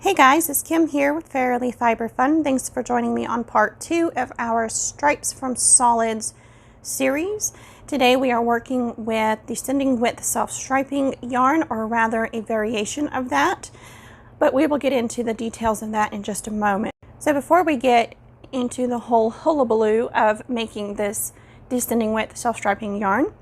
Hey guys, it's Kim here with Fairily Fiber Fun. Thanks for joining me on part 2 of our Stripes from Solids series. Today we are working with descending width self-striping yarn, or rather a variation of that, but we will get into the details of that in just a moment. So before we get into the whole hullabaloo of making this descending width self-striping yarn,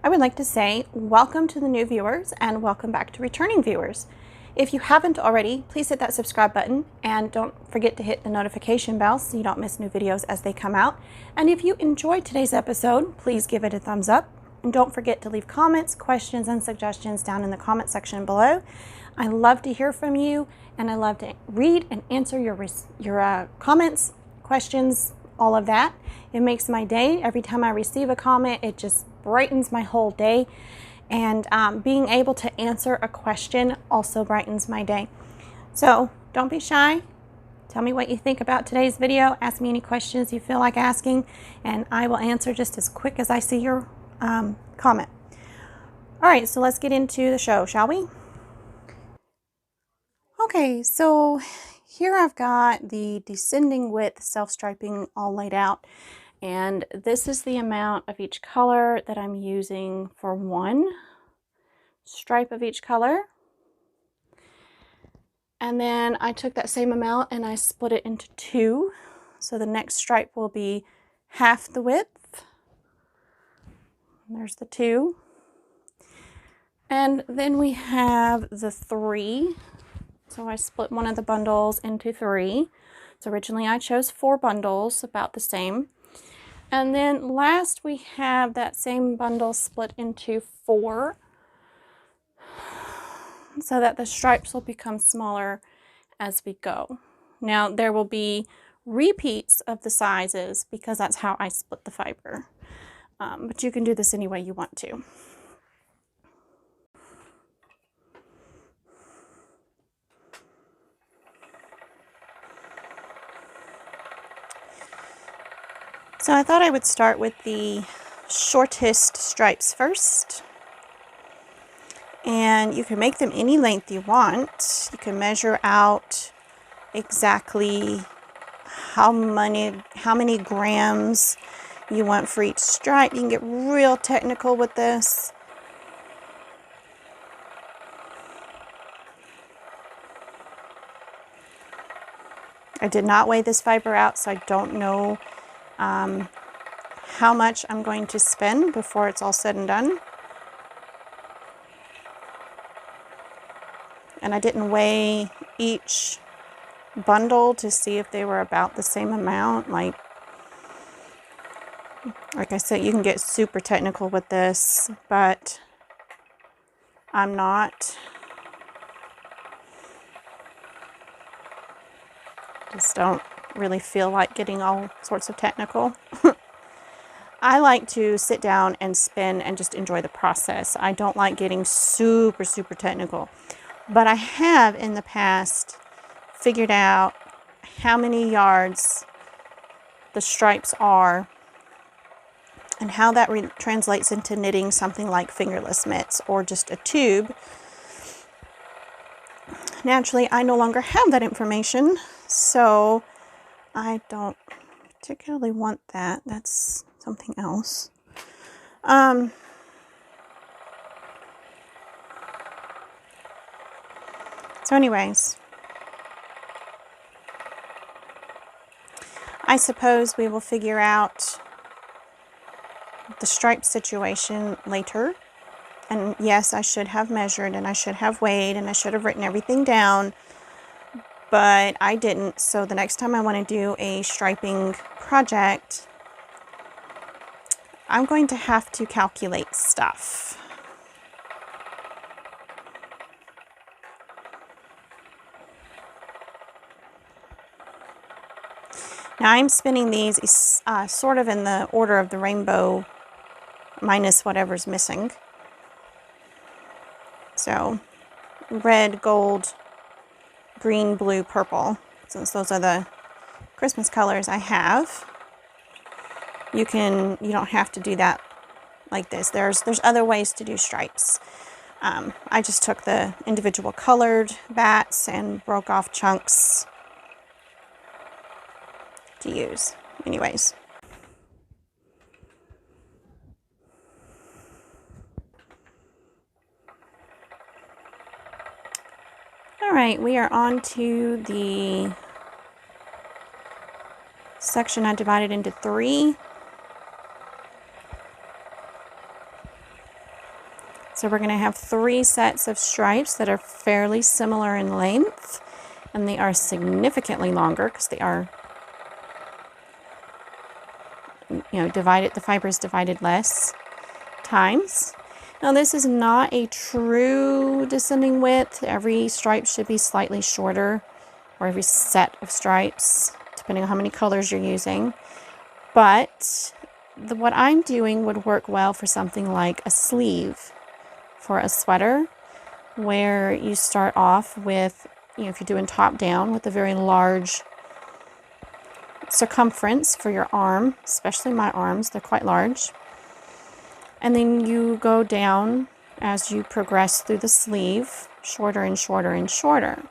I would like to say welcome to the new viewers and welcome back to returning viewers. If you haven't already, please hit that subscribe button and don't forget to hit the notification bell so you don't miss new videos as they come out. And if you enjoyed today's episode, please give it a thumbs up. And don't forget to leave comments, questions, and suggestions down in the comment section below. I love to hear from you, and I love to read and answer your comments, questions, all of that. It makes my day. Every time I receive a comment, it just brightens my whole day. And being able to answer a question also brightens my day. So don't be shy. Tell me what you think about today's video. Ask me any questions you feel like asking, and I will answer just as quick as I see your comment. All right, so let's get into the show, shall we? Okay, so here I've got the descending width self-striping all laid out. And this is the amount of each color that I'm using for one stripe of each color. And then I took that same amount and I split it into two. So the next stripe will be half the width. There's the two. And then we have the three. So I split one of the bundles into three. So originally I chose 4 bundles, about the same. And then last we have that same bundle split into 4 so that the stripes will become smaller as we go. Now there will be repeats of the sizes because that's how I split the fiber. But you can do this any way you want to. So I thought I would start with the shortest stripes first. And you can make them any length you want. You can measure out exactly how many grams you want for each stripe. You can get real technical with this. I did not weigh this fiber out, so I don't know how much I'm going to spend before it's all said and done. And I didn't weigh each bundle to see if they were about the same amount. Like I said, you can get super technical with this, but I'm not. Just don't really feel like getting all sorts of technical. I like to sit down and spin and just enjoy the process. I don't like getting super technical. But I have in the past figured out how many yards the stripes are and how that translates into knitting something like fingerless mitts or just a tube. Naturally, I no longer have that information, so I don't particularly want that. That's something else. So anyways, I suppose we will figure out the stripe situation later. And yes, I should have measured and I should have weighed and I should have written everything down, but I didn't. So the next time I want to do a striping project, I'm going to have to calculate stuff. Now I'm spinning these sort of in the order of the rainbow minus whatever's missing. So red, gold, green, blue, purple, since those are the Christmas colors I have. You don't have to do that like this. There's other ways to do stripes. I just took the individual colored bats and broke off chunks to use. Anyways. All right, we are on to the section I divided into 3. So we're going to have 3 sets of stripes that are fairly similar in length, and they are significantly longer because they are, divided, the fibers divided less times. Now this is not a true descending width. Every stripe should be slightly shorter, or every set of stripes, depending on how many colors you're using. But what I'm doing would work well for something like a sleeve for a sweater, where you start off with, if you're doing top down, with a very large circumference for your arm, especially my arms, they're quite large. And then you go down as you progress through the sleeve, shorter and shorter and shorter.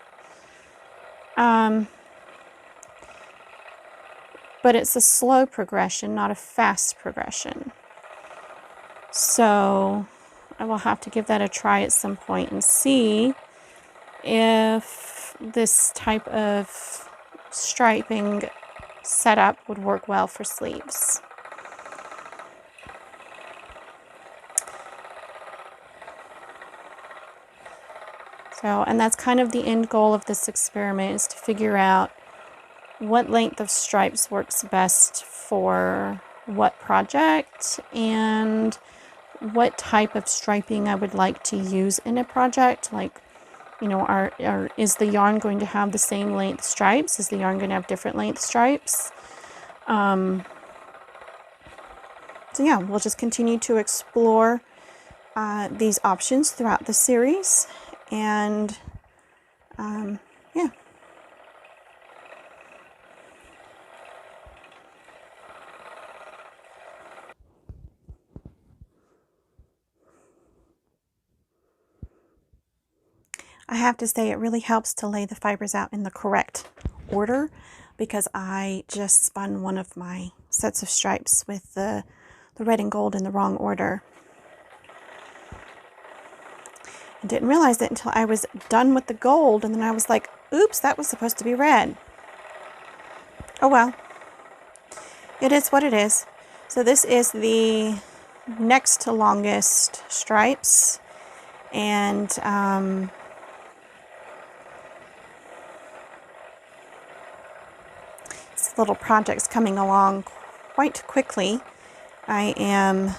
But it's a slow progression, not a fast progression. So I will have to give that a try at some point and see if this type of striping setup would work well for sleeves. So, and that's kind of the end goal of this experiment, is to figure out what length of stripes works best for what project, and what type of striping I would like to use in a project. Like, is the yarn going to have the same length stripes? Is the yarn going to have different length stripes? So yeah, we'll just continue to explore these options throughout the series. And yeah. I have to say, it really helps to lay the fibers out in the correct order, because I just spun one of my sets of stripes with the red and gold in the wrong order. I didn't realize it until I was done with the gold, and then I was like, oops, that was supposed to be red. Oh well, it is what it is. So this is the next to longest stripes, and this little project's coming along quite quickly. I am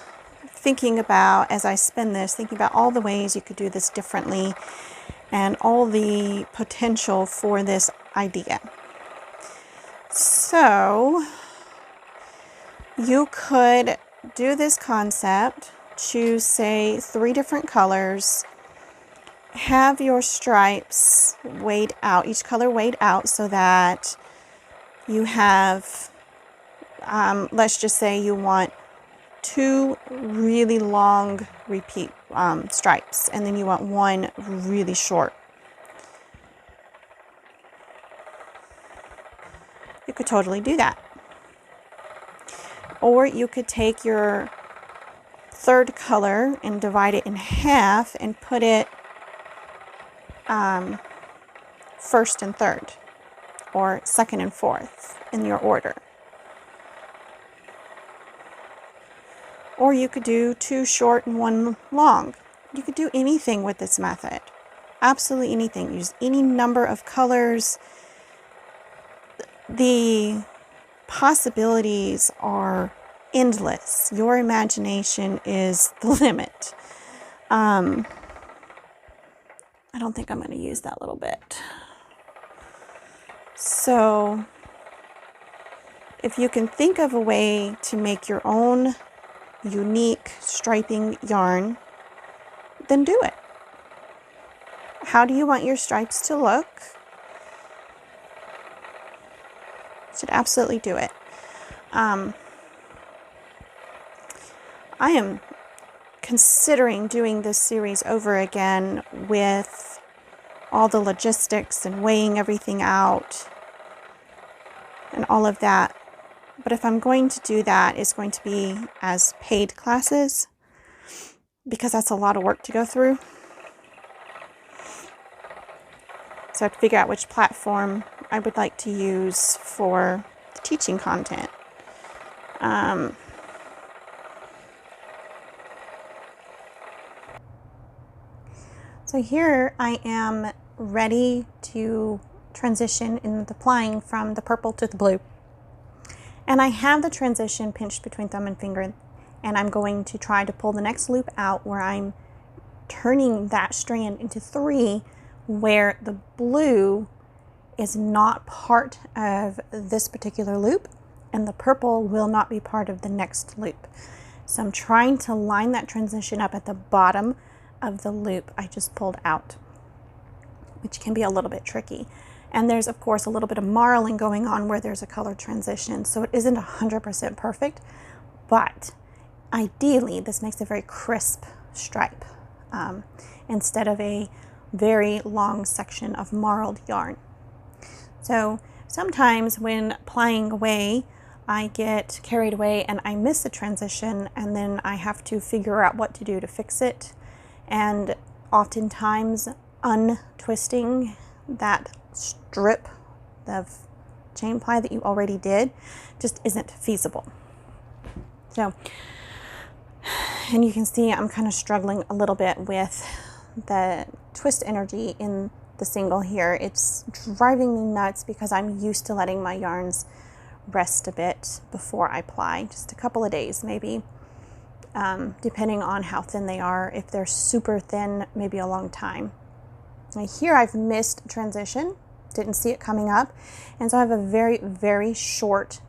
thinking about, as I spin this, thinking about all the ways you could do this differently and all the potential for this idea. So you could do this concept, choose, say, 3 different colors, have your stripes weighed out, each color weighed out, so that you have, let's just say you want 2 really long repeat stripes, and then you want 1 really short. You could totally do that. Or you could take your 3rd color and divide it in half and put it 1st and 3rd, or 2nd and 4th in your order. Or you could do 2 short and 1 long. You could do anything with this method. Absolutely anything. Use any number of colors. The possibilities are endless. Your imagination is the limit. I don't think I'm going to use that little bit. So if you can think of a way to make your own unique striping yarn, then do it. How do you want your stripes to look? You should absolutely do it. I am considering doing this series over again with all the logistics and weighing everything out and all of that. But if I'm going to do that, it's going to be as paid classes, because that's a lot of work to go through. So I have to figure out which platform I would like to use for the teaching content. So here I am ready to transition in the applying from the purple to the blue. And I have the transition pinched between thumb and finger, and I'm going to try to pull the next loop out where I'm turning that strand into 3, where the blue is not part of this particular loop and the purple will not be part of the next loop. So I'm trying to line that transition up at the bottom of the loop I just pulled out, which can be a little bit tricky. And there's of course a little bit of marling going on where there's a color transition, so it isn't 100% perfect, but ideally this makes a very crisp stripe instead of a very long section of marled yarn. So sometimes when plying away, I get carried away and I miss a transition, and then I have to figure out what to do to fix it. And oftentimes untwisting that strip of chain ply that you already did just isn't feasible. So, and you can see I'm kind of struggling a little bit with the twist energy in the single here. It's driving me nuts because I'm used to letting my yarns rest a bit before I ply, just a couple of days maybe. Depending on how thin they are. If they're super thin, maybe a long time. Now here I've missed transition, didn't see it coming up, and so I have a very, very short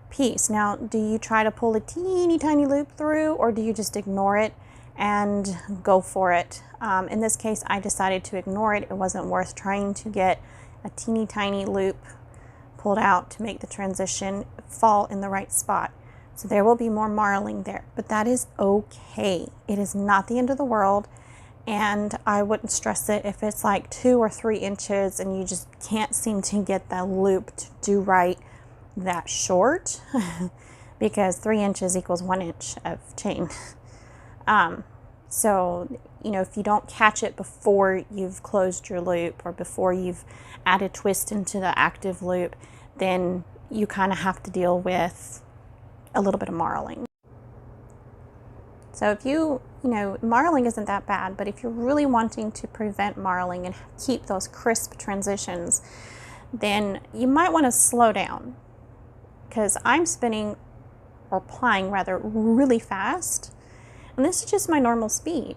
piece. Now, do you try to pull a teeny tiny loop through, or do you just ignore it and go for it? In this case, I decided to ignore it. It wasn't worth trying to get a teeny tiny loop pulled out to make the transition fall in the right spot. So there will be more marling there, but that is okay. It is not the end of the world, and I wouldn't stress it if it's like 2 or 3 inches and you just can't seem to get that loop to do right that short, because 3 inches equals 1 inch of chain. So, you know, if you don't catch it before you've closed your loop or before you've added twist into the active loop, then you kind of have to deal with a little bit of marling. So if you know, marling isn't that bad, but if you're really wanting to prevent marling and keep those crisp transitions, then you might want to slow down, because I'm spinning, or plying rather, really fast, and this is just my normal speed.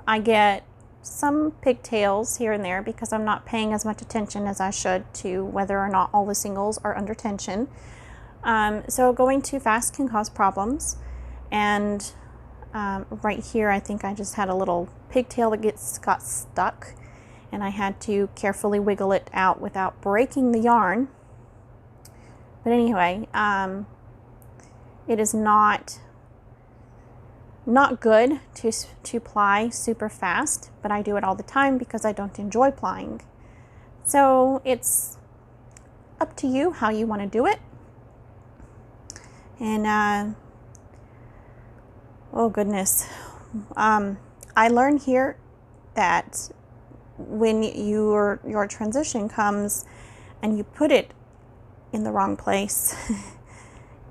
I get some pigtails here and there because I'm not paying as much attention as I should to whether or not all the singles are under tension. So going too fast can cause problems, and right here I think I just had a little pigtail that got stuck, and I had to carefully wiggle it out without breaking the yarn. But anyway, it is not good to ply super fast, but I do it all the time because I don't enjoy plying. So it's up to you how you want to do it. And oh goodness, I learned here that when your transition comes and you put it in the wrong place,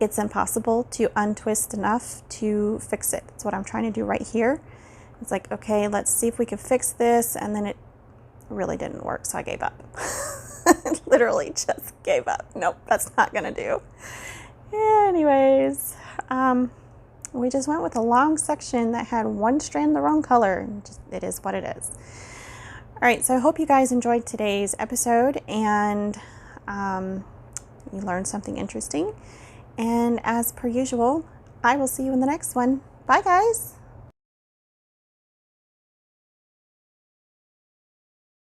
it's impossible to untwist enough to fix it. That's what I'm trying to do right here. It's like, okay, let's see if we can fix this, and then it really didn't work, so I gave up. Literally just gave up. Nope, that's not gonna do. Anyways, we just went with a long section that had one strand the wrong color. It is what it is. All right, so I hope you guys enjoyed today's episode, and you learned something interesting. And as per usual, I will see you in the next one. Bye, guys.